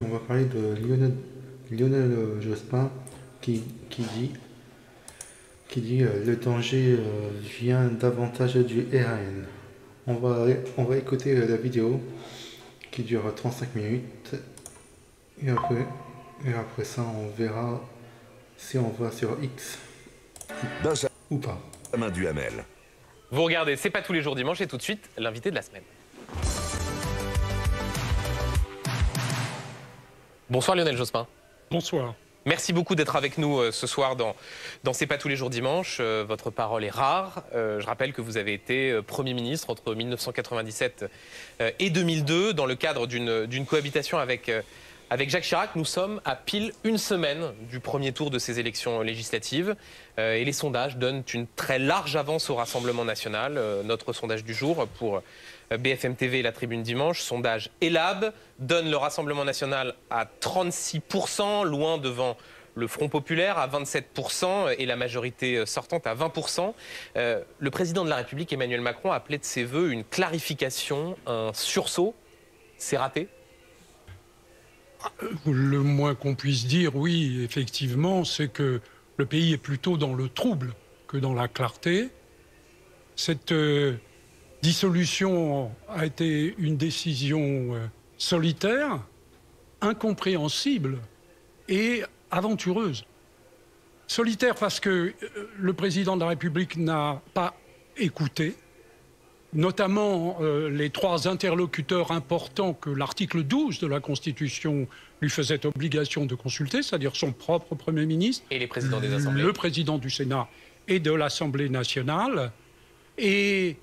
On va parler de Lionel Jospin qui dit le danger vient davantage du RAN. On va écouter la vidéo qui dure 35 minutes et après ça on verra si on va sur X ou pas. Benjamin Duhamel. Vous regardez, c'est pas tous les jours dimanche et tout de suite, l'invité de la semaine. Bonsoir Lionel Jospin. Bonsoir. Merci beaucoup d'être avec nous ce soir dans C'est pas tous les jours dimanche. Votre parole est rare. Je rappelle que vous avez été Premier ministre entre 1997 et 2002 dans le cadre d'une cohabitation avec Jacques Chirac. Nous sommes à pile une semaine du premier tour de ces élections législatives et les sondages donnent une très large avance au Rassemblement national. Notre sondage du jour pour BFM TV et la Tribune Dimanche, sondage Elab, donne le Rassemblement national à 36%, loin devant le Front populaire à 27% et la majorité sortante à 20%. Le président de la République, Emmanuel Macron, a appelé de ses voeux une clarification, un sursaut. C'est raté ? Le moins qu'on puisse dire, oui, effectivement, c'est que le pays est plutôt dans le trouble que dans la clarté. Cette dissolution a été une décision solitaire, incompréhensible et aventureuse. Solitaire parce que le président de la République n'a pas écouté, notamment les trois interlocuteurs importants que l'article 12 de la Constitution lui faisait obligation de consulter, c'est-à-dire son propre Premier ministre, et les présidents des assemblées, le président du Sénat et de l'Assemblée nationale, et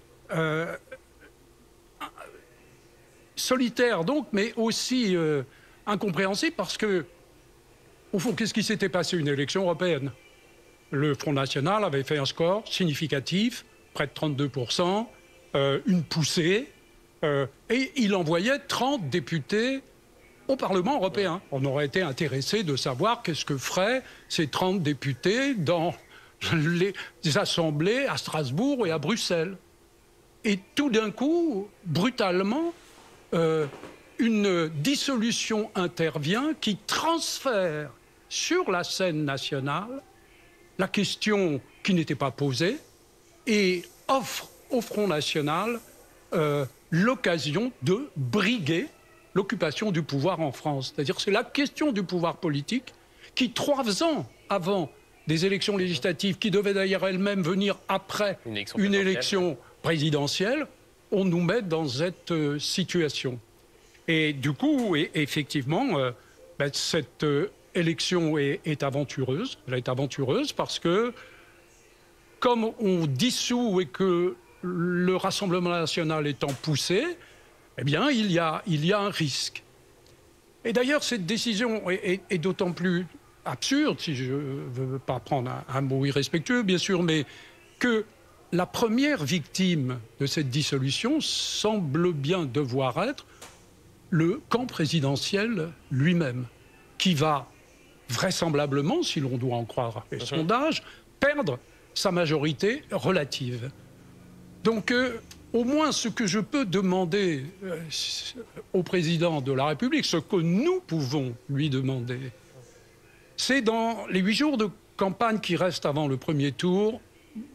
solitaire donc, mais aussi incompréhensible parce que, au fond, qu'est-ce qui s'était passé? Une élection européenne. Le Front National avait fait un score significatif, près de 32%, une poussée, et il envoyait 30 députés au Parlement européen. On aurait été intéressé de savoir qu'est-ce que feraient ces 30 députés dans les assemblées à Strasbourg et à Bruxelles. Et tout d'un coup, brutalement, une dissolution intervient qui transfère sur la scène nationale la question qui n'était pas posée et offre au Front National l'occasion de briguer l'occupation du pouvoir en France. C'est-à-dire c'est la question du pouvoir politique qui, 3 ans avant des élections législatives, qui devaient d'ailleurs elles-mêmes venir après une élection présidentielle, on nous met dans cette situation. Et du coup, effectivement, cette élection est aventureuse. Elle est aventureuse parce que, comme on dissout et que le Rassemblement national étant poussé, eh bien, il y a un risque. Et d'ailleurs, cette décision est d'autant plus absurde, si je ne veux pas prendre un mot irrespectueux, bien sûr, mais que la première victime de cette dissolution semble bien devoir être le camp présidentiel lui-même, qui va vraisemblablement, si l'on doit en croire les sondages, perdre sa majorité relative. Donc, au moins, ce que je peux demander au président de la République, ce que nous pouvons lui demander, c'est dans les 8 jours de campagne qui restent avant le premier tour,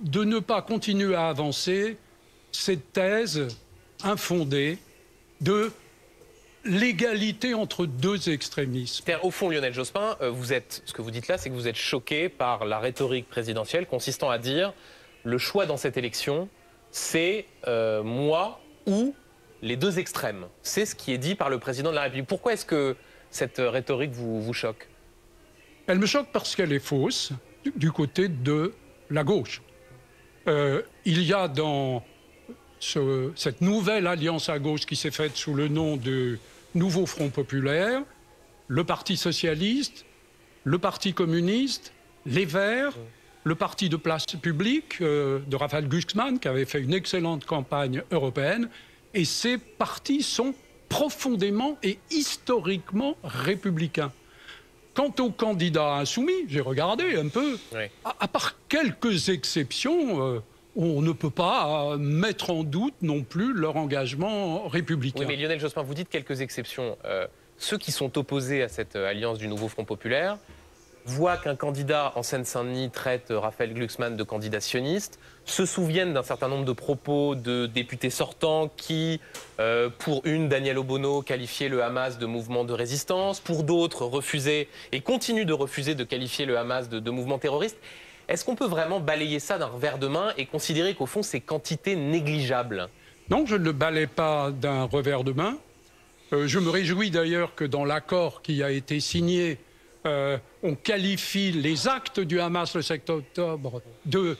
de ne pas continuer à avancer cette thèse infondée de l'égalité entre deux extrémismes. Au fond, Lionel Jospin, ce que vous dites là, c'est que vous êtes choqué par la rhétorique présidentielle consistant à dire le choix dans cette élection, c'est moi ou les deux extrêmes. C'est ce qui est dit par le président de la République. Pourquoi est-ce que cette rhétorique vous choque? Elle me choque parce qu'elle est fausse du côté de la gauche. Il y a dans cette nouvelle alliance à gauche qui s'est faite sous le nom de Nouveau Front populaire, le Parti socialiste, le Parti communiste, les Verts, le Parti de place publique de Raphaël Glucksmann, qui avait fait une excellente campagne européenne. Et ces partis sont profondément et historiquement républicains. Quant aux candidats insoumis, j'ai regardé un peu, oui. À part quelques exceptions, on ne peut pas mettre en doute non plus leur engagement républicain. Oui, mais Lionel Jospin, vous dites quelques exceptions. ceux qui sont opposés à cette alliance du nouveau Front populaire voient qu'un candidat en Seine-Saint-Denis traite Raphaël Glucksmann de candidat sioniste, se souviennent d'un certain nombre de propos de députés sortants qui, pour une, Daniel Obono, qualifiait le Hamas de mouvement de résistance, pour d'autres, refusaient et continuent de refuser de qualifier le Hamas de mouvement terroriste. Est-ce qu'on peut vraiment balayer ça d'un revers de main et considérer qu'au fond, c'est quantité négligeable? Non, je ne le balaye pas d'un revers de main. Je me réjouis d'ailleurs que dans l'accord qui a été signé, on qualifie les actes du Hamas le 7 octobre de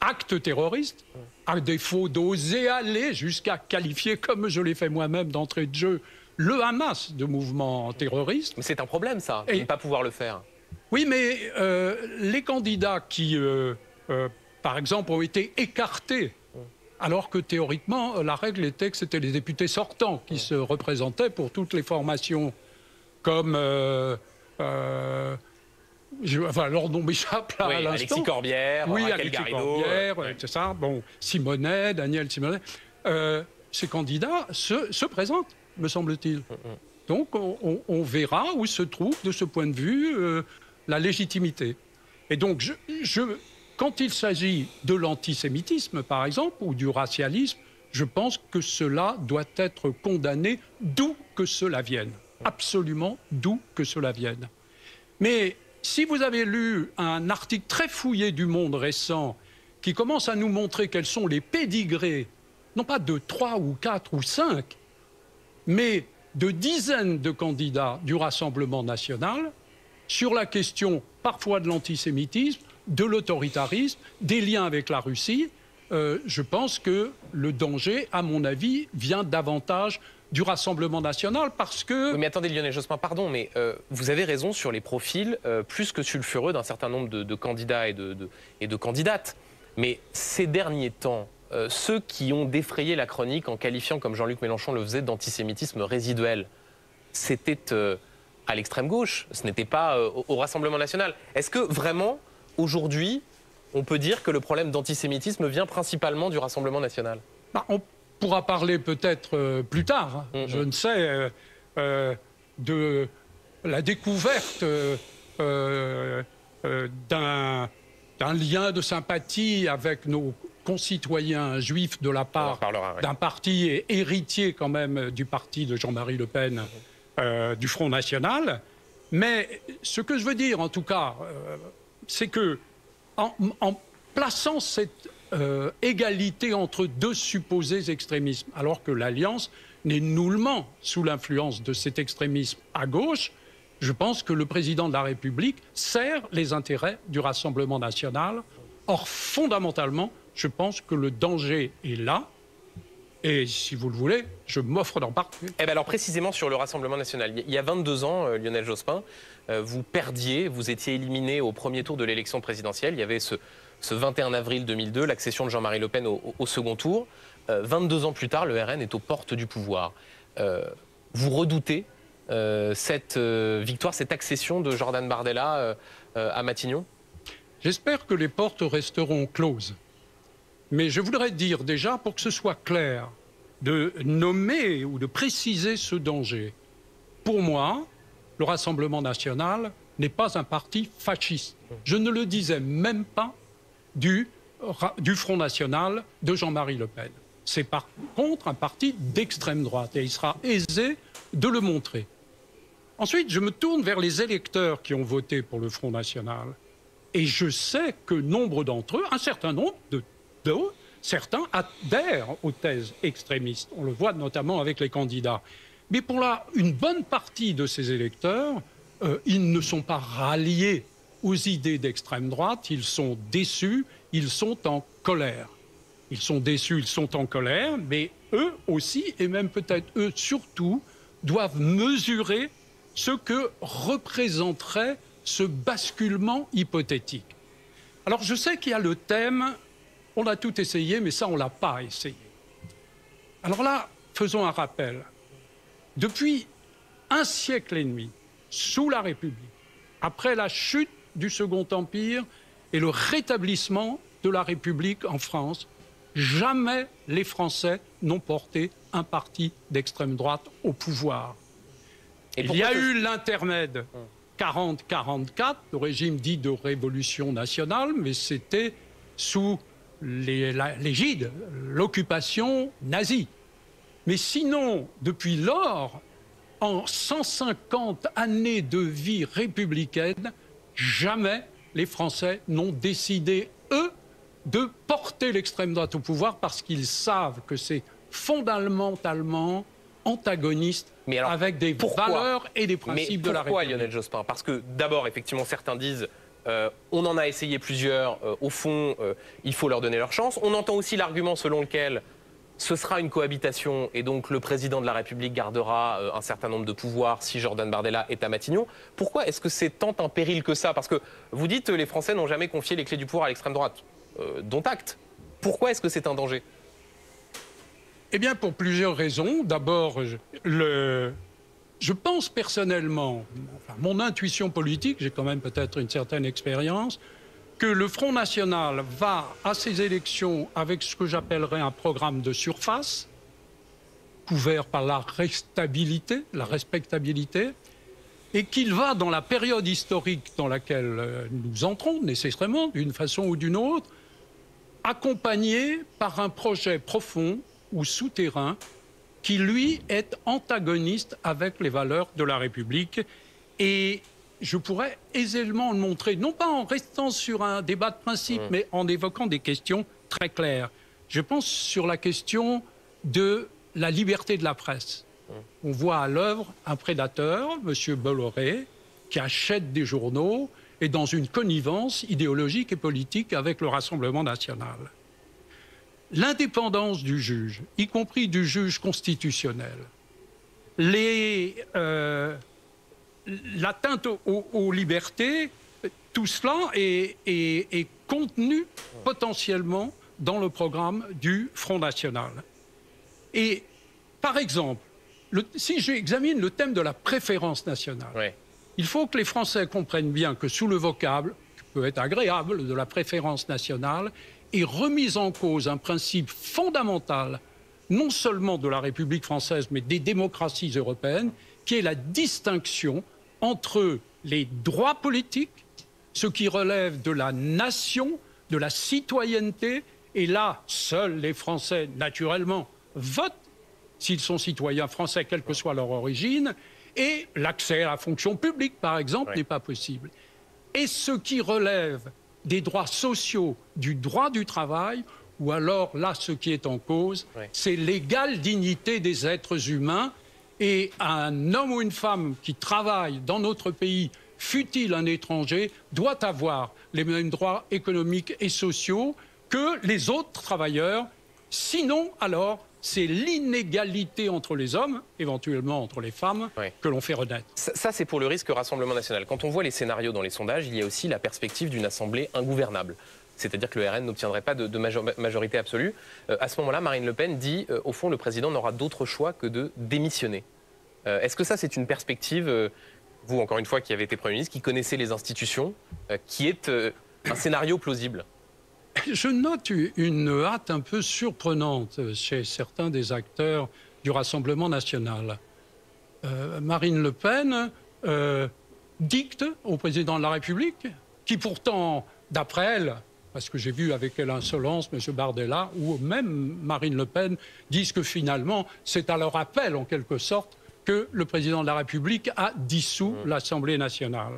actes terroristes, à défaut d'oser aller jusqu'à qualifier, comme je l'ai fait moi-même d'entrée de jeu, le Hamas de mouvement terroriste. Mais c'est un problème, ça, de ne pas pouvoir le faire. Oui, mais les candidats qui, par exemple, ont été écartés, alors que théoriquement, la règle était que c'était les députés sortants qui se représentaient pour toutes les formations, comme... enfin, leur nom m'échappe là, à l'instant. Alexis Corbière, oui, Raquel Alexis Garrido. Corbière, c'est ça. Bon, Simonet, Daniel Simonet. Ces candidats se présentent, me semble-t-il. Donc, on verra où se trouve, de ce point de vue, la légitimité. Et donc, quand il s'agit de l'antisémitisme, par exemple, ou du racialisme, je pense que cela doit être condamné d'où que cela vienne. Absolument d'où que cela vienne. Mais si vous avez lu un article très fouillé du Monde récent qui commence à nous montrer quels sont les pédigrés, non pas de 3 ou 4 ou 5, mais de dizaines de candidats du Rassemblement national sur la question parfois de l'antisémitisme, de l'autoritarisme, des liens avec la Russie, je pense que le danger, à mon avis, vient davantage du Rassemblement national parce que... Oui, mais attendez, Lionel Jospin, pardon, mais vous avez raison sur les profils plus que sulfureux d'un certain nombre de candidats et de candidates. Mais ces derniers temps, ceux qui ont défrayé la chronique en qualifiant, comme Jean-Luc Mélenchon le faisait, d'antisémitisme résiduel, c'était à l'extrême gauche, ce n'était pas au Rassemblement national. Est-ce que vraiment, aujourd'hui, on peut dire que le problème d'antisémitisme vient principalement du Rassemblement national? On pourra parler peut-être plus tard, je ne sais, de la découverte d'un lien de sympathie avec nos concitoyens juifs de la part d'un parti héritier quand même du parti de Jean-Marie Le Pen, du Front National. Mais ce que je veux dire, en tout cas, c'est que en plaçant cette égalité entre deux supposés extrémismes, alors que l'Alliance n'est nullement sous l'influence de cet extrémisme à gauche, je pense que le président de la République sert les intérêts du Rassemblement national. Or, fondamentalement, je pense que le danger est là. Et si vous le voulez, je m'offre d'en parler. Eh bien alors précisément sur le Rassemblement national, il y a 22 ans, Lionel Jospin, vous perdiez, vous étiez éliminé au premier tour de l'élection présidentielle. Il y avait ce 21 avril 2002, l'accession de Jean-Marie Le Pen au second tour. 22 ans plus tard, le RN est aux portes du pouvoir. Vous redoutez cette victoire, cette accession de Jordan Bardella à Matignon? J'espère que les portes resteront closes. Mais je voudrais dire déjà, pour que ce soit clair, de nommer ou de préciser ce danger. Pour moi, le Rassemblement national n'est pas un parti fasciste. Je ne le disais même pas du Front national de Jean-Marie Le Pen. C'est par contre un parti d'extrême droite et il sera aisé de le montrer. Ensuite, je me tourne vers les électeurs qui ont voté pour le Front national. Et je sais que nombre d'entre eux, un certain nombre certains adhèrent aux thèses extrémistes. On le voit notamment avec les candidats. Mais pour une bonne partie de ces électeurs, ils ne sont pas ralliés aux idées d'extrême droite, ils sont déçus, ils sont en colère. Ils sont déçus, ils sont en colère, mais eux aussi, et même peut-être eux surtout, doivent mesurer ce que représenterait ce basculement hypothétique. Alors je sais qu'il y a le thème, on a tout essayé, mais ça on ne l'a pas essayé. Alors là, faisons un rappel. Depuis un siècle et demi, sous la République, après la chute du Second Empire et le rétablissement de la République en France, jamais les Français n'ont porté un parti d'extrême droite au pouvoir. Il y a eu l'intermède 40-44, le régime dit de révolution nationale, mais c'était sous l'égide, l'occupation nazie. Mais sinon, depuis lors, en 150 années de vie républicaine, jamais les Français n'ont décidé, eux, de porter l'extrême droite au pouvoir parce qu'ils savent que c'est fondamentalement antagoniste avec des valeurs et des principes de la République. Pourquoi, Lionel Jospin? Parce que d'abord, effectivement, certains disent on en a essayé plusieurs, au fond, il faut leur donner leur chance. On entend aussi l'argument selon lequel ce sera une cohabitation et donc le président de la République gardera un certain nombre de pouvoirs si Jordan Bardella est à Matignon. Pourquoi est-ce que c'est tant un péril que ça? Parce que vous dites les Français n'ont jamais confié les clés du pouvoir à l'extrême droite. Dont acte. Pourquoi est-ce que c'est un danger? Eh bien, pour plusieurs raisons. D'abord, je pense personnellement, enfin, mon intuition politique, j'ai quand même peut-être une certaine expérience, que le Front National va à ces élections avec ce que j'appellerais un programme de surface, couvert par la respectabilité, et qu'il va, dans la période historique dans laquelle nous entrons, nécessairement, d'une façon ou d'une autre, accompagné par un projet profond ou souterrain qui, lui, est antagoniste avec les valeurs de la République. Et je pourrais aisément le montrer, non pas en restant sur un débat de principe, mais en évoquant des questions très claires. Je pense sur la question de la liberté de la presse. On voit à l'œuvre un prédateur, M. Bolloré, qui achète des journaux et dans une connivence idéologique et politique avec le Rassemblement national. L'indépendance du juge, y compris du juge constitutionnel, l'atteinte aux libertés, tout cela est contenu potentiellement dans le programme du Front National. Et par exemple, si j'examine le thème de la préférence nationale, il faut que les Français comprennent bien que sous le vocable, qui peut être agréable, de la préférence nationale, est remis en cause un principe fondamental, non seulement de la République française, mais des démocraties européennes, qui est la distinction entre les droits politiques, ce qui relève de la nation, de la citoyenneté, et là, seuls les Français, naturellement, votent s'ils sont citoyens français, quelle que soit leur origine, et l'accès à la fonction publique, par exemple, n'est pas possible. Et ce qui relève des droits sociaux, du droit du travail, ou alors là, ce qui est en cause, c'est l'égale dignité des êtres humains. Et un homme ou une femme qui travaille dans notre pays, fût-il un étranger, doit avoir les mêmes droits économiques et sociaux que les autres travailleurs. Sinon, alors, c'est l'inégalité entre les hommes, éventuellement entre les femmes, que l'on fait renaître. Ça, c'est pour le risque Rassemblement national. Quand on voit les scénarios dans les sondages, il y a aussi la perspective d'une assemblée ingouvernable. C'est-à-dire que le RN n'obtiendrait pas de majorité absolue. À ce moment-là, Marine Le Pen dit, au fond, le président n'aura d'autre choix que de démissionner. Est-ce que ça, c'est une perspective, vous, encore une fois, qui avez été Premier ministre, qui connaissez les institutions, qui est un scénario plausible? Je note une hâte un peu surprenante chez certains des acteurs du Rassemblement national. Marine Le Pen dicte au président de la République, qui pourtant, d'après elle, parce que j'ai vu avec quelle insolence M. Bardella, ou même Marine Le Pen, disent que finalement, c'est à leur appel, en quelque sorte, que le président de la République a dissous l'Assemblée nationale.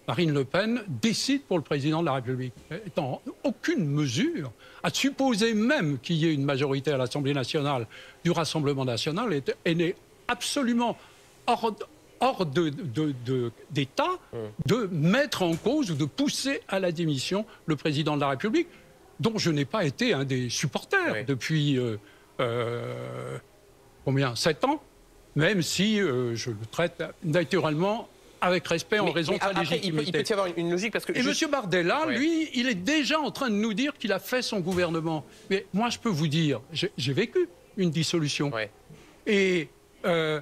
Marine Le Pen décide pour le président de la République, étant aucune mesure, à supposer même qu'il y ait une majorité à l'Assemblée nationale du Rassemblement national, elle n'est absolument hors d'état de mettre en cause ou de pousser à la démission le président de la République, dont je n'ai pas été un des supporters depuis 7 ans, même si je le traite naturellement avec respect en raison de sa légitimité. Il peut y avoir une logique parce que... Et M. Bardella, lui, il est déjà en train de nous dire qu'il a fait son gouvernement. Mais moi, je peux vous dire, j'ai vécu une dissolution. Et il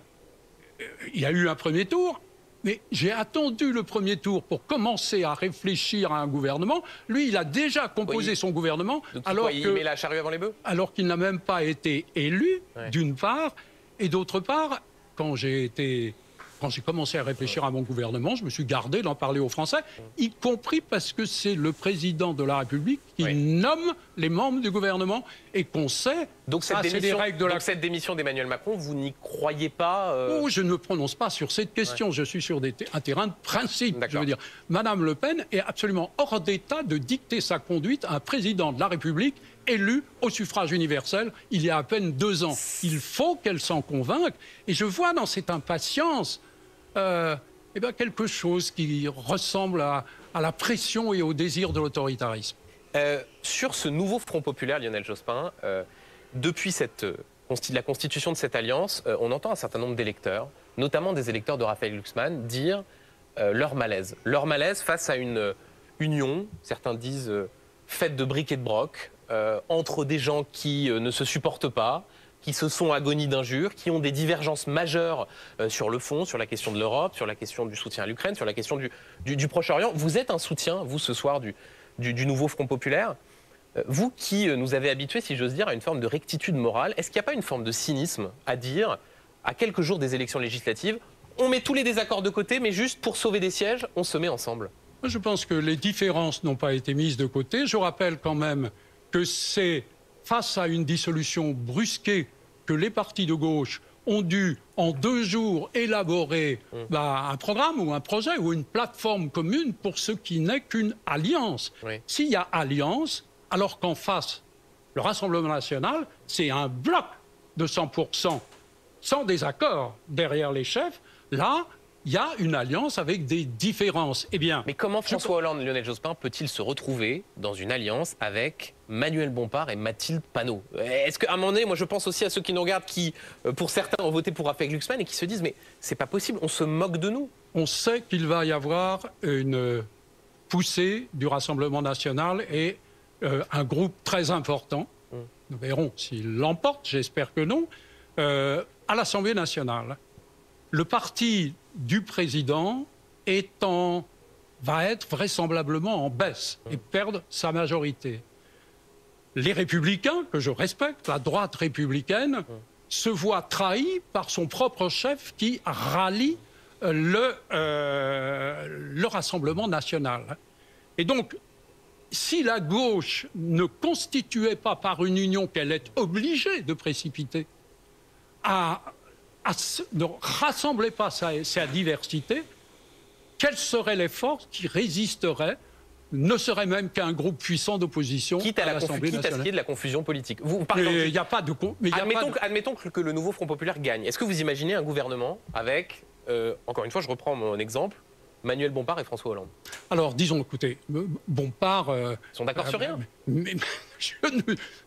y a eu un premier tour, mais j'ai attendu le premier tour pour commencer à réfléchir à un gouvernement. Lui, il a déjà composé son gouvernement. Donc, il met la charrue avant les bœufs? Alors qu'il n'a même pas été élu, d'une part. Et d'autre part, quand j'ai été quand j'ai commencé à réfléchir à mon gouvernement, je me suis gardé d'en parler aux Français, y compris parce que c'est le président de la République qui nomme les membres du gouvernement et qu'on sait... Donc cette démission d'Emmanuel Macron, vous n'y croyez pas Oh, je ne me prononce pas sur cette question. Je suis sur un terrain de principe. Je veux dire, Madame Le Pen est absolument hors d'état de dicter sa conduite à un président de la République élu au suffrage universel il y a à peine 2 ans. Il faut qu'elle s'en convainque. Et je vois dans cette impatience quelque chose qui ressemble à la pression et au désir de l'autoritarisme. Sur ce nouveau Front populaire, Lionel Jospin, depuis la constitution de cette alliance, on entend un certain nombre d'électeurs, notamment des électeurs de Raphaël Glucksmann, dire leur malaise. Leur malaise face à une union, certains disent faite de briques et de broc, entre des gens qui ne se supportent pas, qui se sont agonis d'injures, qui ont des divergences majeures sur le fond, sur la question de l'Europe, sur la question du soutien à l'Ukraine, sur la question du Proche-Orient. Vous êtes un soutien, vous, ce soir, du nouveau Front populaire. Vous qui nous avez habitués, si j'ose dire, à une forme de rectitude morale, est-ce qu'il n'y a pas une forme de cynisme à dire, à quelques jours des élections législatives, on met tous les désaccords de côté, mais juste pour sauver des sièges, on se met ensemble? Je pense que les différences n'ont pas été mises de côté. Je rappelle quand même que c'est face à une dissolution brusquée que les partis de gauche ont dû, en 2 jours, élaborer un programme ou un projet ou une plateforme commune pour ce qui n'est qu'une alliance. S'il y a alliance, alors qu'en face, le Rassemblement national, c'est un bloc de 100%, sans désaccord derrière les chefs, là, il y a une alliance avec des différences. Eh bien, mais comment François Hollande, Lionel Jospin, peut-il se retrouver dans une alliance avec Manuel Bompard et Mathilde Panot? Est-ce qu'à un moment donné, moi je pense aussi à ceux qui nous regardent, qui, pour certains, ont voté pour Raphaël Glucksmann et qui se disent mais c'est pas possible, on se moque de nous. On sait qu'il va y avoir une poussée du Rassemblement national et un groupe très important, nous verrons s'il l'emporte, j'espère que non, à l'Assemblée nationale. Le parti du président va être vraisemblablement en baisse et perdre sa majorité. Les Républicains, que je respecte, la droite républicaine, se voient trahis par son propre chef qui rallie le Rassemblement national. Et donc, si la gauche ne constituait pas par une union qu'elle est obligée de précipiter, ne rassemblait pas sa diversité, quelles seraient les forces qui résisteraient, ne serait même qu'un groupe puissant d'opposition à l'Assemblée nationale. Quitte à ce qu'il y ait de la confusion politique. Admettons que le nouveau Front populaire gagne. Est-ce que vous imaginez un gouvernement avec, encore une fois, je reprends mon exemple, Manuel Bompard et François Hollande? Alors, disons, écoutez, Bompard... Ils sont d'accord sur rien. Mais je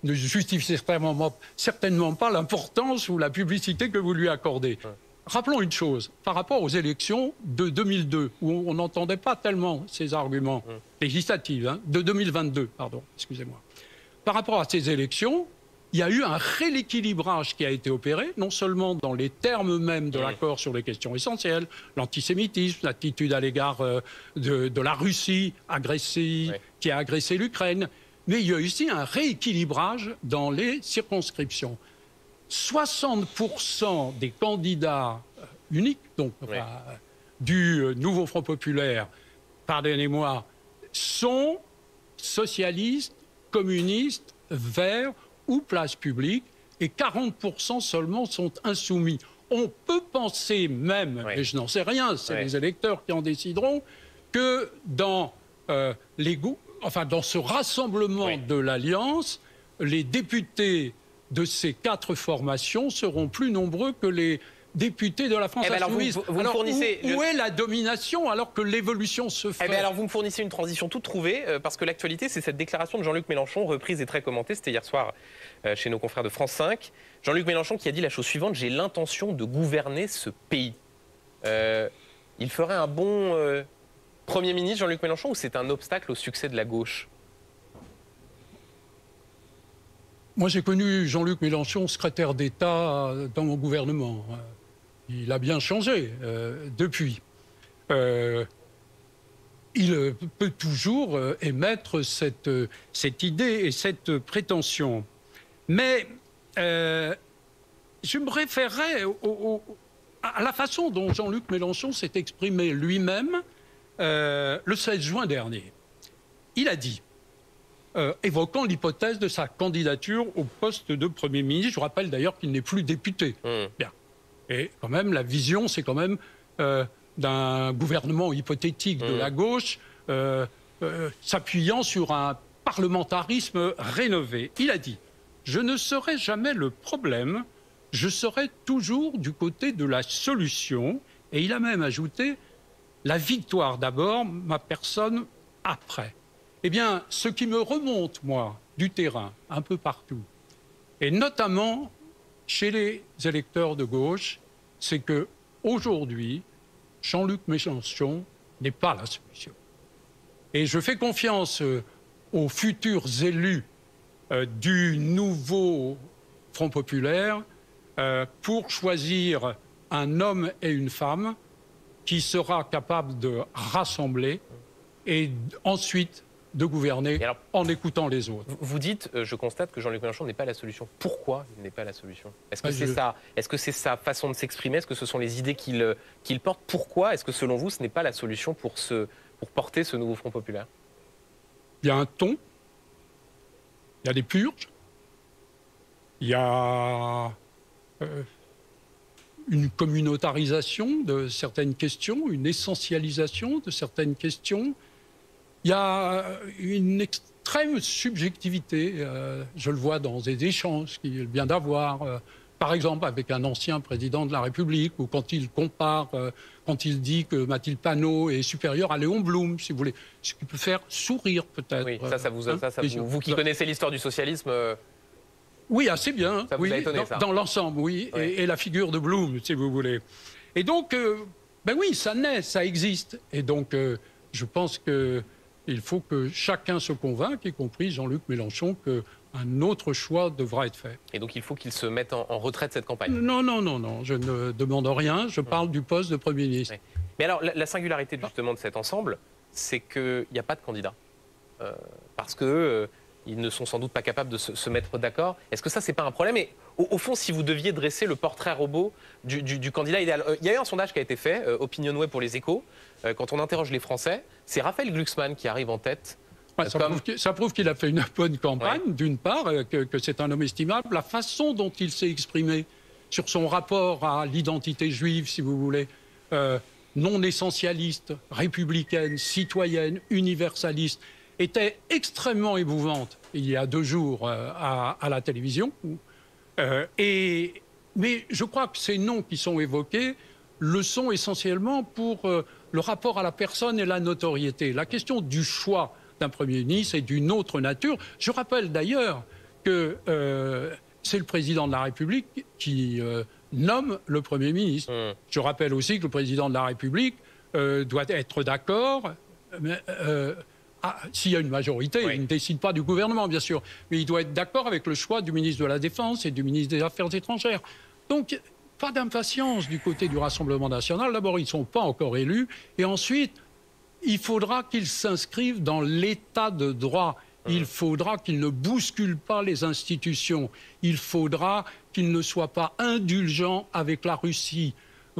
ne justifie certainement pas l'importance ou la publicité que vous lui accordez. Rappelons une chose, par rapport aux élections de 2002, où on n'entendait pas tellement ces arguments législatifs, de 2022, pardon, excusez-moi. Par rapport à ces élections, il y a eu un rééquilibrage qui a été opéré, non seulement dans les termes mêmes de l'accord sur les questions essentielles, l'antisémitisme, l'attitude à l'égard de la Russie qui a agressé l'Ukraine, mais il y a aussi un rééquilibrage dans les circonscriptions. 60% des candidats uniques, donc du nouveau Front populaire, pardonnez-moi, sont socialistes, communistes, verts ou place publique, et 40% seulement sont insoumis. On peut penser même, et je n'en sais rien, c'est les électeurs qui en décideront, que dans dans ce rassemblement de l'Alliance, les députés de ces 4 formations seront plus nombreux que les députés de la France insoumise. Où est la domination alors que l'évolution se fait? Alors vous me fournissez une transition toute trouvée, parce que l'actualité, c'est cette déclaration de Jean-Luc Mélenchon, reprise et très commentée, c'était hier soir chez nos confrères de France 5. Jean-Luc Mélenchon qui a dit la chose suivante: j'ai l'intention de gouverner ce pays. Il ferait un bon Premier ministre, Jean-Luc Mélenchon, ou c'est un obstacle au succès de la gauche? Moi, j'ai connu Jean-Luc Mélenchon, secrétaire d'État dans mon gouvernement. Il a bien changé depuis. Il peut toujours émettre cette idée et cette prétention. Mais je me référerais à la façon dont Jean-Luc Mélenchon s'est exprimé lui-même le 16 juin dernier. Il a dit, évoquant l'hypothèse de sa candidature au poste de Premier ministre, je rappelle d'ailleurs qu'il n'est plus député. Bien. Et quand même, la vision, c'est quand même d'un gouvernement hypothétique de la gauche, s'appuyant sur un parlementarisme rénové. Il a dit « Je ne serai jamais le problème, je serai toujours du côté de la solution. » Et il a même ajouté « La victoire d'abord, ma personne après. » Eh bien, ce qui me remonte, moi, du terrain, un peu partout, et notamment chez les électeurs de gauche, c'est que aujourd'hui, Jean-Luc Mélenchon n'est pas la solution. Et je fais confiance aux futurs élus du nouveau Front populaire pour choisir un homme et une femme qui sera capable de rassembler et ensuite de gouverner alors, en écoutant les autres. Vous dites, je constate que Jean-Luc Mélenchon n'est pas la solution. Pourquoi il n'est pas la solution? Est-ce que c'est sa façon de s'exprimer? Est-ce que ce sont les idées qu'il porte? Pourquoi est-ce que selon vous, ce n'est pas la solution pour porter ce nouveau Front populaire? Il y a un ton, il y a des purges, il y a une communautarisation de certaines questions, une essentialisation de certaines questions. Il y a une extrême subjectivité, je le vois dans des échanges qu'il vient d'avoir, par exemple avec un ancien président de la République, ou quand il compare, quand il dit que Mathilde Panot est supérieure à Léon Blum, si vous voulez, ce qui peut faire sourire peut-être. Oui, vous qui connaissez l'histoire du socialisme... Oui, assez bien, ça vous a étonné, dans l'ensemble, oui, ouais. et la figure de Blum, si vous voulez. Et donc, ben oui, ça naît, ça existe. Et donc, je pense que il faut que chacun se convainque, y compris Jean-Luc Mélenchon, qu'un autre choix devra être fait. Et donc il faut qu'il se mette en retrait de cette campagne? Non, non, non, non, je ne demande rien, je parle du poste de Premier ministre. Oui. Mais alors, la singularité justement de cet ensemble, c'est qu'il n'y a pas de candidat. Parce que... ils ne sont sans doute pas capables de se mettre d'accord. Est-ce que ça, c'est pas un problème? Et au fond, si vous deviez dresser le portrait robot du candidat idéal, il y a eu un sondage qui a été fait, Opinionway pour les Échos, quand on interroge les Français, c'est Raphaël Glucksmann qui arrive en tête. Ouais, ça prouve qu'il a fait une bonne campagne, ouais. D'une part, que c'est un homme estimable. La façon dont il s'est exprimé sur son rapport à l'identité juive, si vous voulez, non essentialiste, républicaine, citoyenne, universaliste, était extrêmement émouvante il y a 2 jours à la télévision. Mais je crois que ces noms qui sont évoqués le sont essentiellement pour le rapport à la personne et la notoriété. La question du choix d'un Premier ministre est d'une autre nature. Je rappelle d'ailleurs que c'est le président de la République qui nomme le Premier ministre. Je rappelle aussi que le président de la République doit être d'accord... s'il y a une majorité, oui. Il ne décide pas du gouvernement, bien sûr, mais il doit être d'accord avec le choix du ministre de la Défense et du ministre des Affaires étrangères. Donc, pas d'impatience du côté du Rassemblement national. D'abord, ils ne sont pas encore élus. Et ensuite, il faudra qu'ils s'inscrivent dans l'état de droit. Il faudra qu'ils ne bousculent pas les institutions. Il faudra qu'ils ne soient pas indulgents avec la Russie,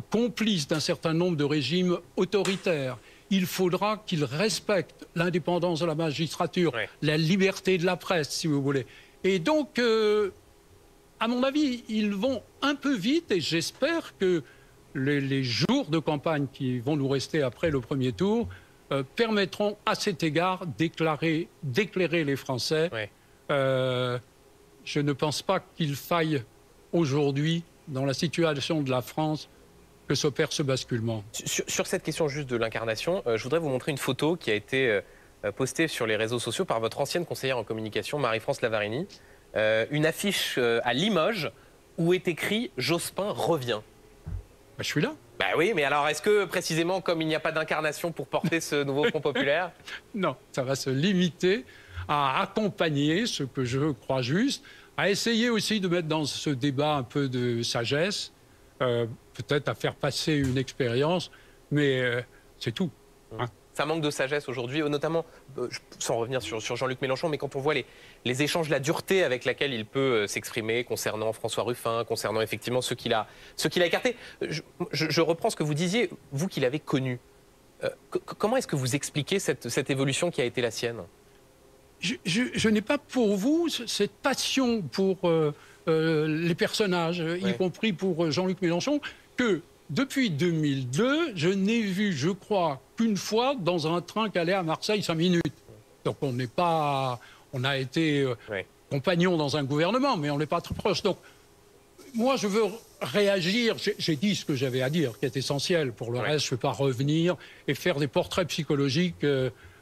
complices d'un certain nombre de régimes autoritaires. Il faudra qu'ils respectent l'indépendance de la magistrature, ouais. La liberté de la presse, si vous voulez. Et donc, à mon avis, ils vont un peu vite et j'espère que les jours de campagne qui vont nous rester après le premier tour permettront à cet égard d'éclairer les Français. Ouais. Je ne pense pas qu'il faille aujourd'hui, dans la situation de la France, que s'opère ce basculement. Sur cette question juste de l'incarnation, je voudrais vous montrer une photo qui a été postée sur les réseaux sociaux par votre ancienne conseillère en communication, Marie-France Lavarini. Une affiche à Limoges où est écrit « Jospin revient ». Je suis là. Bah oui, mais alors est-ce que précisément comme il n'y a pas d'incarnation pour porter ce nouveau Front populaire? Non, ça va se limiter à accompagner ce que je crois juste, à essayer aussi de mettre dans ce débat un peu de sagesse, peut-être à faire passer une expérience, mais c'est tout. Hein. Ça manque de sagesse aujourd'hui, notamment, sans revenir sur Jean-Luc Mélenchon, mais quand on voit les échanges, la dureté avec laquelle il peut s'exprimer concernant François Ruffin, concernant effectivement ceux qu'il a écartés. Je reprends ce que vous disiez, vous qui l'avez connu. Comment est-ce que vous expliquez cette évolution qui a été la sienne? Je n'ai pas pour vous cette passion pour les personnages, y compris pour Jean-Luc Mélenchon, que depuis 2002, je n'ai vu, je crois, qu'une fois dans un train qui allait à Marseille 5 minutes. Donc on n'est pas... On a été compagnons dans un gouvernement, mais on n'est pas très proches. Donc moi, je veux réagir. J'ai dit ce que j'avais à dire, qui est essentiel. Pour le reste, je ne vais pas revenir et faire des portraits psychologiques,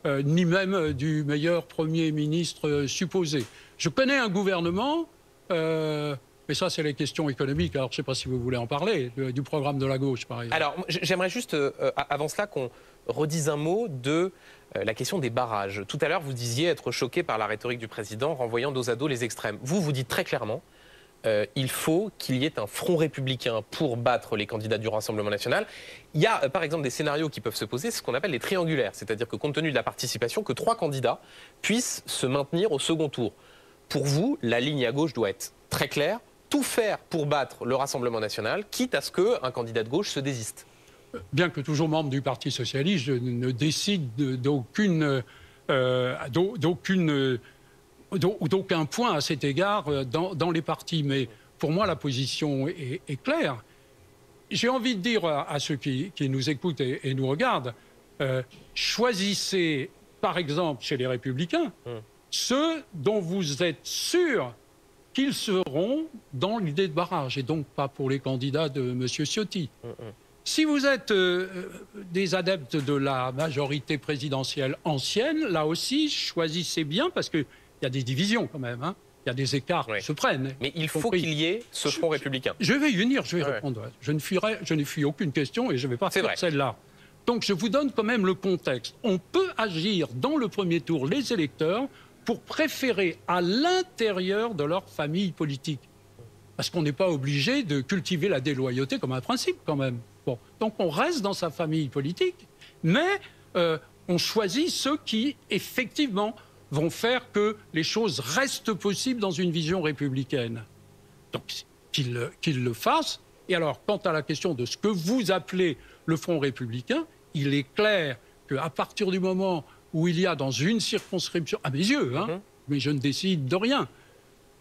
ni même du meilleur Premier ministre supposé. Je connais un gouvernement... mais ça, c'est les questions économiques. Alors, je ne sais pas si vous voulez en parler, du programme de la gauche, par exemple. Alors, j'aimerais juste, avant cela, qu'on redise un mot de la question des barrages. Tout à l'heure, vous disiez être choqué par la rhétorique du président, renvoyant dos à dos les extrêmes. Vous dites très clairement, il faut qu'il y ait un front républicain pour battre les candidats du Rassemblement national. Il y a, par exemple, des scénarios qui peuvent se poser, c'est ce qu'on appelle les triangulaires. C'est-à-dire que, compte tenu de la participation, que 3 candidats puissent se maintenir au second tour. Pour vous, la ligne à gauche doit être très claire. Tout faire pour battre le Rassemblement national, quitte à ce qu'un candidat de gauche se désiste. Bien que toujours membre du Parti socialiste, je ne décide d'aucun point à cet égard dans les partis. Mais pour moi, la position est claire. J'ai envie de dire à ceux qui nous écoutent et nous regardent, choisissez, par exemple, chez les Républicains, ceux dont vous êtes sûrs qu'ils seront dans l'idée de barrage, et donc pas pour les candidats de M. Ciotti. Si vous êtes des adeptes de la majorité présidentielle ancienne, là aussi, choisissez bien, parce qu'il y a des divisions quand même, hein. Il y a des écarts qui se prennent. Mais il faut qu'il y ait ce front républicain. Je vais y venir, je vais répondre. Je ne fuis aucune question et je ne vais pas faire celle-là. Donc je vous donne quand même le contexte. On peut agir dans le premier tour, les électeurs, pour préférer à l'intérieur de leur famille politique. Parce qu'on n'est pas obligé de cultiver la déloyauté comme un principe, quand même. Bon. Donc on reste dans sa famille politique, mais on choisit ceux qui, effectivement, vont faire que les choses restent possibles dans une vision républicaine. Donc qu'ils le fassent. Et alors, quant à la question de ce que vous appelez le Front républicain, il est clair qu'à partir du moment où il y a dans une circonscription, à mes yeux, hein, mais je ne décide de rien,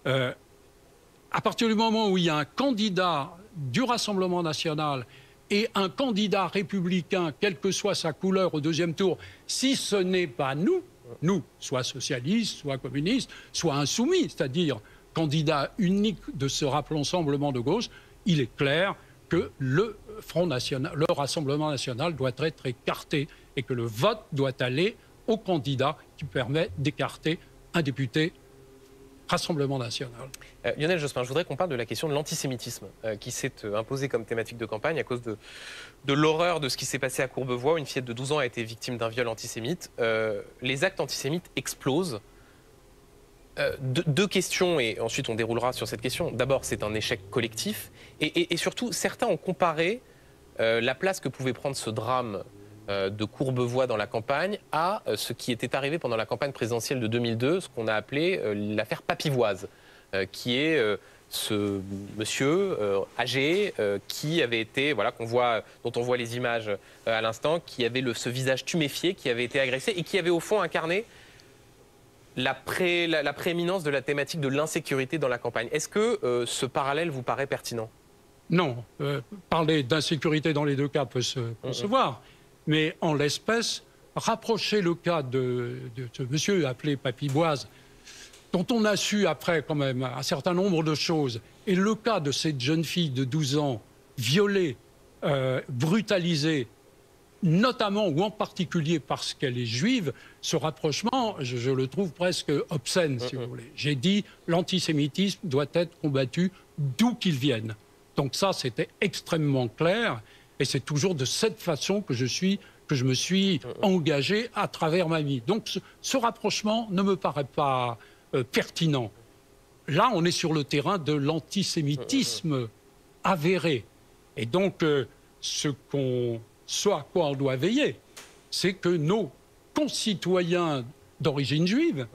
à partir du moment où il y a un candidat du Rassemblement national et un candidat républicain, quelle que soit sa couleur au deuxième tour, si ce n'est pas nous, soit socialistes, soit communistes, soit insoumis, c'est-à-dire candidat unique de ce Rassemblement de gauche, il est clair que le Front national, le Rassemblement national doit être écarté et que le vote doit aller au candidat qui permet d'écarter un député Rassemblement national. Lionel Jospin, je voudrais qu'on parle de la question de l'antisémitisme qui s'est imposée comme thématique de campagne à cause de l'horreur de ce qui s'est passé à Courbevoie, où une fillette de 12 ans a été victime d'un viol antisémite. Les actes antisémites explosent. Deux questions, et ensuite on déroulera sur cette question. D'abord, c'est un échec collectif, et surtout, certains ont comparé la place que pouvait prendre ce drame de Courbevoie dans la campagne à ce qui était arrivé pendant la campagne présidentielle de 2002, ce qu'on a appelé l'affaire Papivoise, qui est ce monsieur âgé qui avait été, voilà, dont on voit les images à l'instant, qui avait ce visage tuméfié, qui avait été agressé et qui avait au fond incarné la prééminence de la thématique de l'insécurité dans la campagne. Est-ce que ce parallèle vous paraît pertinent? Non. Parler d'insécurité dans les deux cas peut se voir. Mais en l'espèce, rapprocher le cas de ce monsieur appelé Papivoise, dont on a su après quand même un certain nombre de choses, et le cas de cette jeune fille de 12 ans violée, brutalisée, notamment ou en particulier parce qu'elle est juive, ce rapprochement, je le trouve presque obscène, si vous voulez. J'ai dit l'antisémitisme doit être combattu d'où qu'il vienne. Donc ça, c'était extrêmement clair. Et c'est toujours de cette façon que je me suis engagé à travers ma vie. Donc ce rapprochement ne me paraît pas pertinent. Là, on est sur le terrain de l'antisémitisme avéré. Et donc, ce à quoi on doit veiller, c'est que nos concitoyens d'origine juive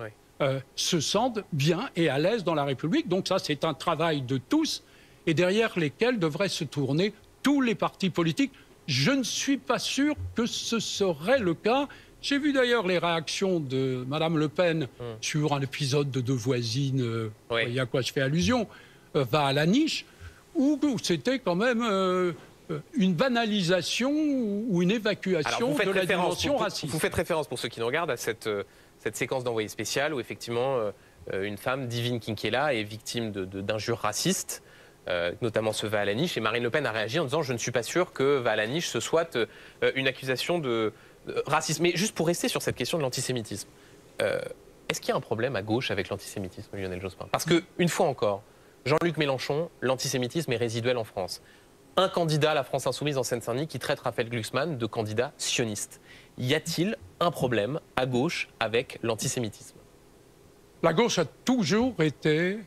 se sentent bien et à l'aise dans la République. Donc ça, c'est un travail de tous et derrière lesquels devraient se tourner tous les partis politiques. Je ne suis pas sûr que ce serait le cas. J'ai vu d'ailleurs les réactions de Mme Le Pen sur un épisode de Deux voisines, vous voyez à quoi je fais allusion, va à la niche, où c'était quand même une banalisation ou une évacuation de la dimension raciste. Vous faites référence, pour ceux qui nous regardent, à cette séquence d'envoyé spécial où effectivement une femme, Divine Kinkela, est victime d'injures racistes. Notamment ce va à la niche, et Marine Le Pen a réagi en disant « Je ne suis pas sûr que va à la niche ce soit une accusation de racisme ». Mais juste pour rester sur cette question de l'antisémitisme, est-ce qu'il y a un problème à gauche avec l'antisémitisme, Lionel Jospin? Parce que, une fois encore, Jean-Luc Mélenchon, l'antisémitisme est résiduel en France. Un candidat à la France Insoumise en Seine-Saint-Denis qui traite Raphaël Glucksmann de candidat sioniste. Y a-t-il un problème à gauche avec l'antisémitisme? La gauche a toujours été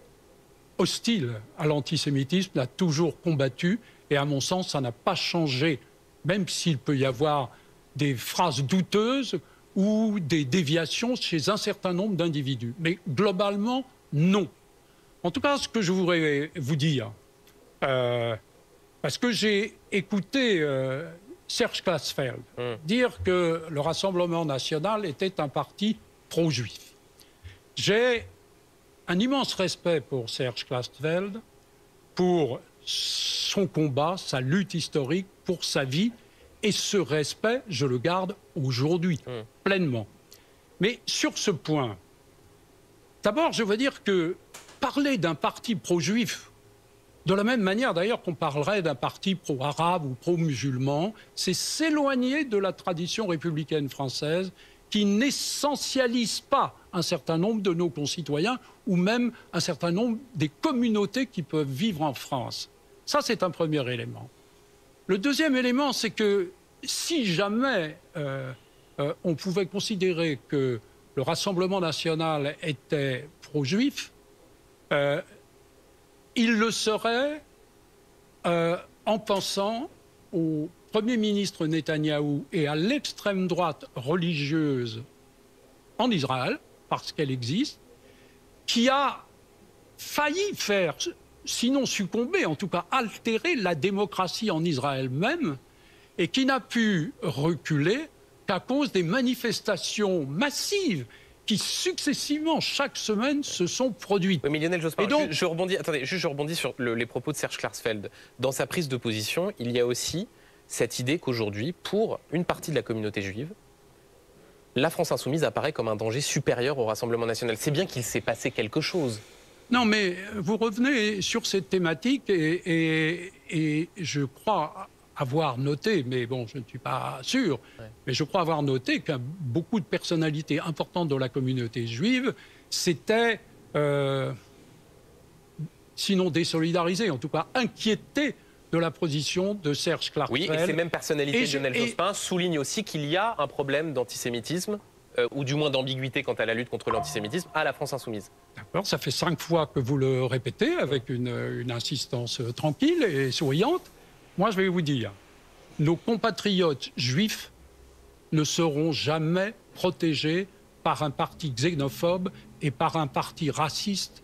hostile à l'antisémitisme, l'a toujours combattu, et à mon sens, ça n'a pas changé, même s'il peut y avoir des phrases douteuses ou des déviations chez un certain nombre d'individus. Mais globalement, non. En tout cas, ce que je voudrais vous dire, parce que j'ai écouté Serge Klarsfeld dire que le Rassemblement national était un parti pro-juif. J'ai un immense respect pour Serge Klarsfeld, pour son combat, sa lutte historique, pour sa vie. Et ce respect, je le garde aujourd'hui, pleinement. Mais sur ce point, d'abord, je veux dire que parler d'un parti pro-juif, de la même manière d'ailleurs qu'on parlerait d'un parti pro-arabe ou pro-musulman, c'est s'éloigner de la tradition républicaine française qui n'essentialise pas un certain nombre de nos concitoyens ou même un certain nombre des communautés qui peuvent vivre en France. Ça, c'est un premier élément. Le deuxième élément, c'est que si jamais on pouvait considérer que le Rassemblement national était pro-juif, il le serait en pensant au Premier ministre Netanyahou et à l'extrême droite religieuse en Israël, parce qu'elle existe, qui a failli faire, sinon succomber, en tout cas altérer la démocratie en Israël même, et qui n'a pu reculer qu'à cause des manifestations massives qui successivement, chaque semaine, se sont produites. Oui, mais Lionel Jospin, donc, je rebondis sur les propos de Serge Klarsfeld. Dans sa prise de position, il y a aussi cette idée qu'aujourd'hui, pour une partie de la communauté juive, la France insoumise apparaît comme un danger supérieur au Rassemblement national. C'est bien qu'il s'est passé quelque chose. Non, mais vous revenez sur cette thématique et je crois avoir noté, mais bon, je ne suis pas sûr, mais je crois avoir noté que beaucoup de personnalités importantes de la communauté juive s'étaient, sinon désolidarisées, en tout cas inquiétées de la position de Serge Klarsfeld. Oui, et ces mêmes personnalités, Lionel Jospin, soulignent aussi qu'il y a un problème d'antisémitisme, ou du moins d'ambiguïté quant à la lutte contre l'antisémitisme, à la France insoumise. D'accord, ça fait 5 fois que vous le répétez, avec une insistance tranquille et souriante. Moi, je vais vous dire, nos compatriotes juifs ne seront jamais protégés par un parti xénophobe et par un parti raciste,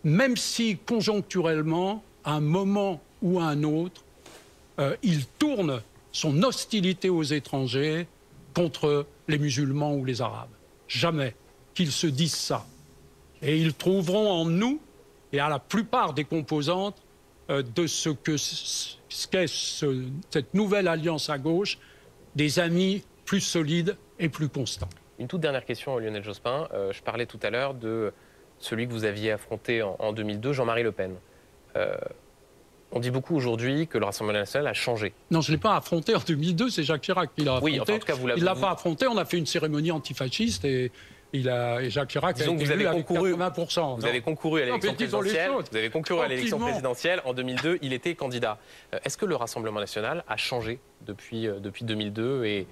même si, conjoncturellement, à un moment ou à un autre, il tourne son hostilité aux étrangers contre les musulmans ou les arabes. Jamais qu'ils se disent ça. Et ils trouveront en nous, et à la plupart des composantes, de ce qu'est cette nouvelle alliance à gauche, des amis plus solides et plus constants. Une toute dernière question, Lionel Jospin. Je parlais tout à l'heure de celui que vous aviez affronté en 2002, Jean-Marie Le Pen. On dit beaucoup aujourd'hui que le Rassemblement national a changé. Non, je ne l'ai pas affronté en 2002, c'est Jacques Chirac qui l'a affronté. Oui, enfin, en tout cas, il ne l'a pas affronté, on a fait une cérémonie antifasciste et Jacques Chirac a été élu avec 80%. Vous avez concouru à l'élection présidentielle. Vous avez concouru à l'élection présidentielle. En 2002, il était candidat. Est-ce que le Rassemblement national a changé depuis 2002 et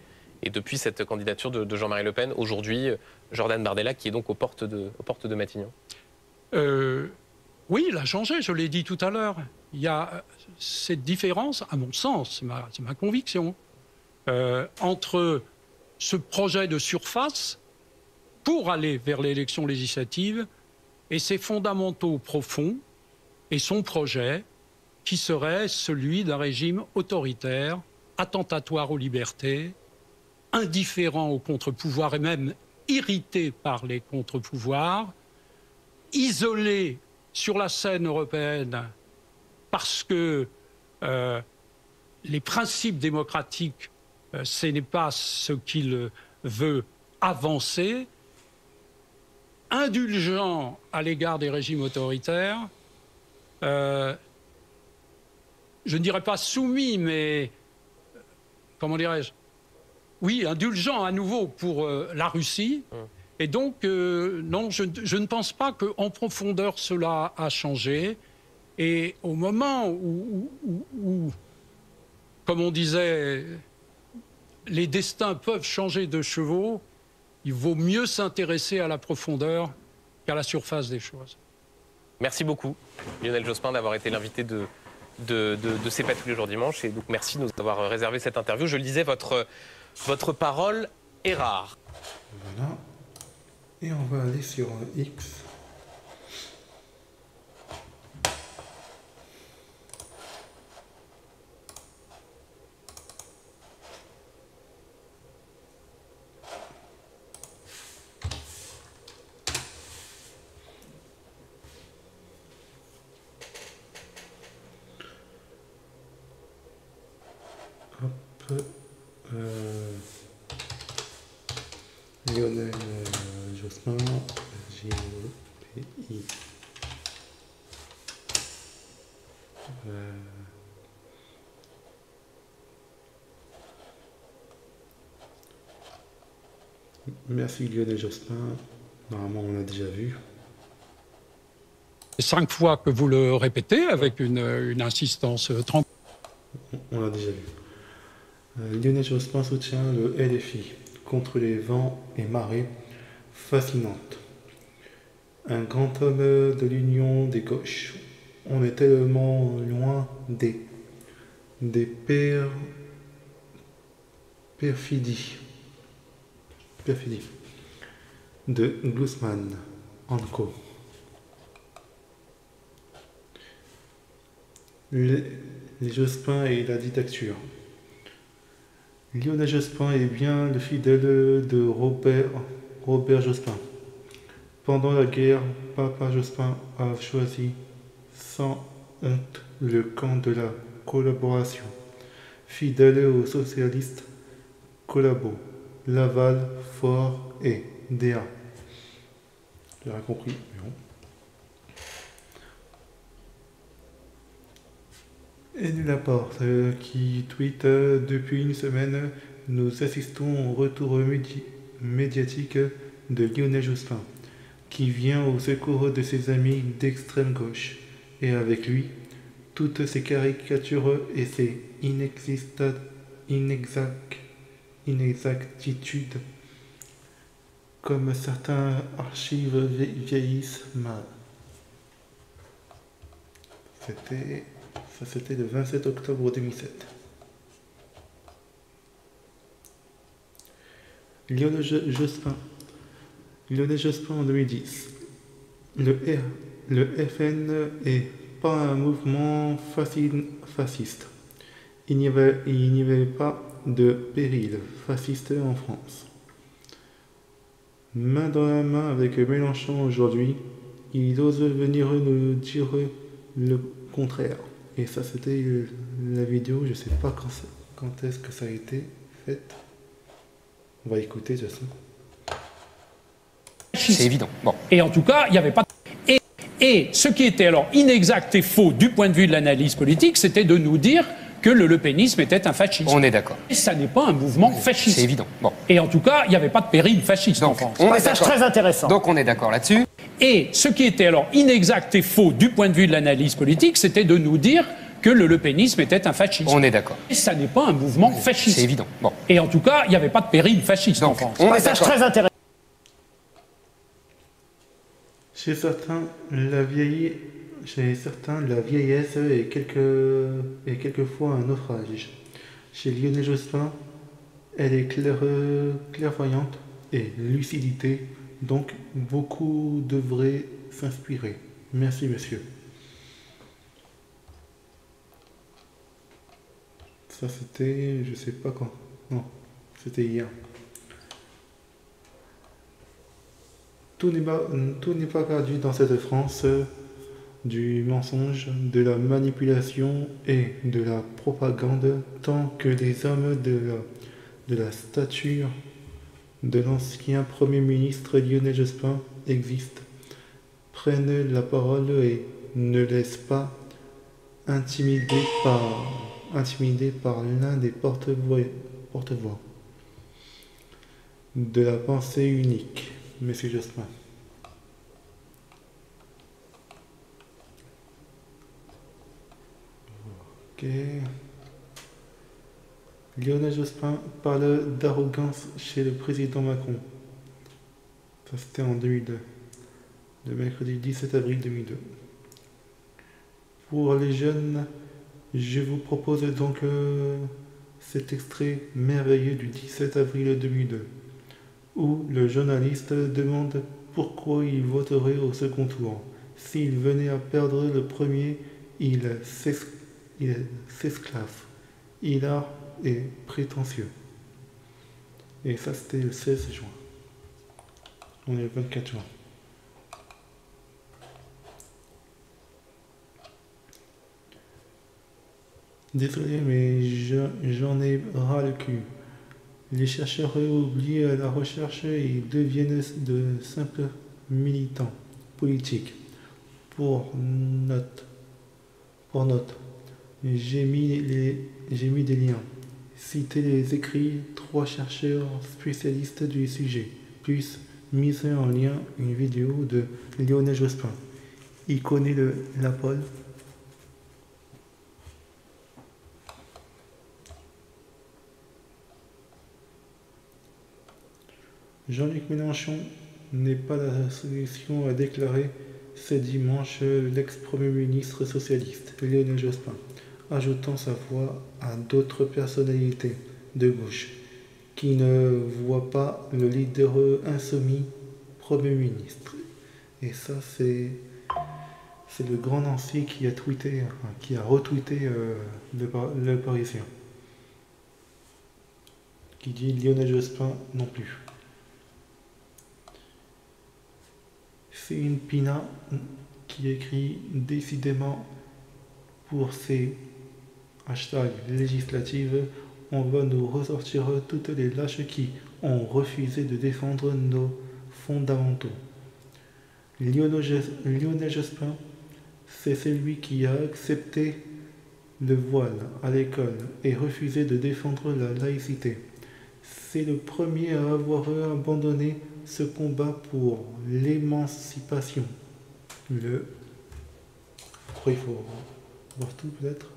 depuis cette candidature de Jean-Marie Le Pen, aujourd'hui, Jordan Bardella, qui est donc aux portes de Matignon? Oui, il a changé, je l'ai dit tout à l'heure. Il y a cette différence, à mon sens, c'est ma conviction, entre ce projet de surface pour aller vers l'élection législative et ses fondamentaux profonds et son projet qui serait celui d'un régime autoritaire, attentatoire aux libertés, indifférent aux contre-pouvoirs et même irrité par les contre-pouvoirs, isolé sur la scène européenne parce que les principes démocratiques, ce n'est pas ce qu'il veut avancer, indulgent à l'égard des régimes autoritaires, je ne dirais pas soumis, mais comment dirais-je? Oui, indulgent à nouveau pour la Russie. Et donc, non, je ne pense pas qu'en profondeur cela a changé. Et au moment où, comme on disait, les destins peuvent changer de chevaux, il vaut mieux s'intéresser à la profondeur qu'à la surface des choses. Merci beaucoup, Lionel Jospin, d'avoir été l'invité de C'est pas tous les jours dimanche. Et donc, merci de nous avoir réservé cette interview. Je le disais, votre parole est rare. Voilà. Et on va aller sur X. Hop. Lionel Jospin, J-O-P-I. Merci Lionel Jospin. Normalement, on l'a déjà vu. 5 fois que vous le répétez avec une insistance tranquille. On l'a déjà vu. Lionel Jospin soutient le LFI contre les vents et marées fascinantes. Un grand homme de l'union des gauches. On est tellement loin des perfidies de Glusman Co. Les Jospin et la dictature. Lionel Jospin est bien le fidèle de Robert Jospin. Pendant la guerre, Papa Jospin a choisi sans honte le camp de la collaboration. Fidèle aux socialistes, collabo, Laval, Fort et DA. J'ai rien compris, mais bon. Et Laporte qui tweet depuis une semaine, nous assistons au retour médiatique de Lionel Jospin, qui vient au secours de ses amis d'extrême gauche, et avec lui, toutes ses caricatures et ses inexactitudes, comme certains archives vieillissent mal. C'était le 27 octobre 2007. Lionel Jospin en 2010. Le FN est pas un mouvement fasciste. Il n'y avait pas de péril fasciste en France. Main dans la main avec Mélenchon aujourd'hui, il ose venir nous dire le contraire. Et ça, c'était la vidéo, je sais pas quand est-ce que ça a été fait. On va écouter, de toute façon. C'est évident. Bon. Et en tout cas, il n'y avait pas... Et ce qui était alors inexact et faux du point de vue de l'analyse politique, c'était de nous dire que le lepénisme était un fascisme. On est d'accord. Et ça n'est pas un mouvement fasciste. C'est évident. Bon. Et en tout cas, il n'y avait pas de péril fasciste en France. Passage très intéressant. Donc on est d'accord là-dessus. Et ce qui était alors inexact et faux du point de vue de l'analyse politique, c'était de nous dire que le lepénisme était un fascisme. On est d'accord. Et ça n'est pas un mouvement fasciste. C'est évident. Bon. Et en tout cas, il n'y avait pas de péril fasciste en France. Passage très intéressant. Chez certains, la vieillesse est quelquefois un naufrage. Chez Lionel Jospin, Elle est clairvoyante et lucidité, donc beaucoup devraient s'inspirer. Merci, monsieur. Ça, c'était, je sais pas quand. Non, c'était hier. Tout n'est pas perdu dans cette France du mensonge, de la manipulation et de la propagande, tant que les hommes de la stature de l'ancien Premier ministre Lionel Jospin existent, prennent la parole et ne laissent pas intimider par l'un des porte-voix de la pensée unique, Monsieur Jospin. Ok. Lionel Jospin parle d'arrogance chez le président Macron. Ça, c'était en 2002. Le mercredi 17 avril 2002. Pour les jeunes, je vous propose donc cet extrait merveilleux du 17 avril 2002, où le journaliste demande pourquoi il voterait au second tour. S'il venait à perdre le premier, il s'esclaffe, hilar et prétentieux. Et ça, c'était le 16 juin. On est le 24 juin. Désolé, mais j'en ai ras le cul. Les chercheurs oublient la recherche et deviennent de simples militants politiques. Pour note, j'ai mis des liens. Citez les écrits 3 chercheurs spécialistes du sujet, plus mise en lien une vidéo de Lionel Jospin. Il connaît la pole. Jean-Luc Mélenchon n'est pas la solution, a déclaré ce dimanche l'ex-premier ministre socialiste Lionel Jospin, ajoutant sa voix à d'autres personnalités de gauche qui ne voient pas le leader insoumis Premier ministre. Et ça, c'est le grand Nancy qui a tweeté, qui a retweeté le Parisien, qui dit Lionel Jospin non plus. C'est une Pina qui écrit décidément pour ces hashtags législatives, on va nous ressortir toutes les lâches qui ont refusé de défendre nos fondamentaux. Lionel Jospin, c'est celui qui a accepté le voile à l'école et refusé de défendre la laïcité. C'est le premier à avoir abandonné ce combat pour l'émancipation. Après, il faut voir tout peut-être.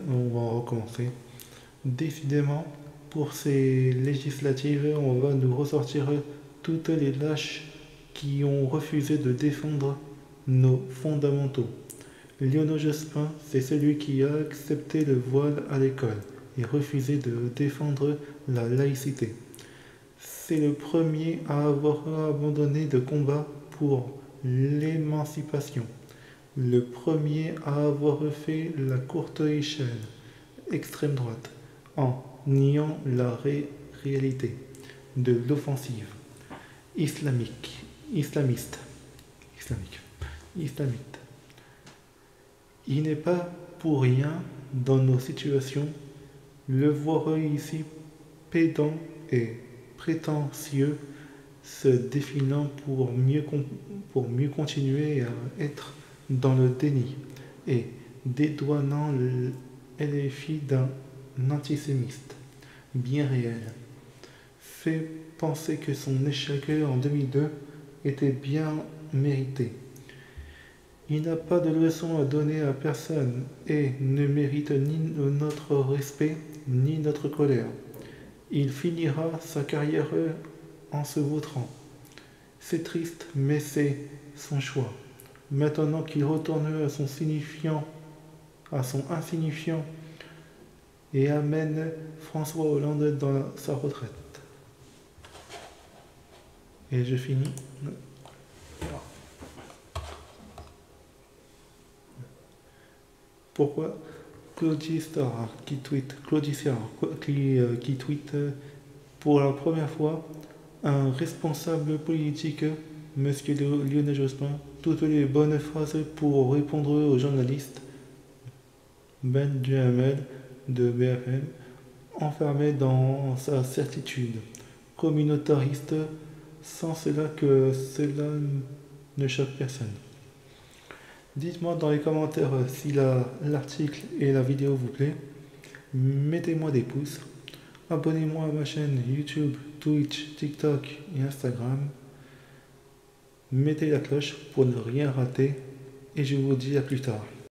On va recommencer. Décidément, pour ces législatives, on va nous ressortir toutes les lâches qui ont refusé de défendre nos fondamentaux. Lionel Jospin, c'est celui qui a accepté le voile à l'école et refusé de défendre la laïcité. C'est le premier à avoir abandonné le combat pour l'émancipation. Le premier à avoir fait la courte échelle, extrême droite, en niant la réalité de l'offensive islamiste. Il n'est pas pour rien dans nos situations, le voir ici pédant et prétentieux, se défilant pour mieux continuer à être dans le déni et dédouanant LFI d'un antisémite bien réel, fait penser que son échec en 2002 était bien mérité. Il n'a pas de leçon à donner à personne et ne mérite ni notre respect ni notre colère. Il finira sa carrière en se vautrant. C'est triste, mais c'est son choix. maintenant qu'il retourne à son insignifiant, et amène François Hollande dans sa retraite. Et je finis. Pourquoi Claudie Star qui tweet pour la première fois un responsable politique, Monsieur Lionel Jospin, toutes les bonnes phrases pour répondre aux journalistes. Ben Duhamel de BFM, enfermé dans sa certitude communautariste, sans cela que cela ne choque personne. Dites-moi dans les commentaires si l'article et la vidéo vous plaît. Mettez-moi des pouces. Abonnez-moi à ma chaîne YouTube, Twitch, TikTok et Instagram. Mettez la cloche pour ne rien rater. Et je vous dis à plus tard.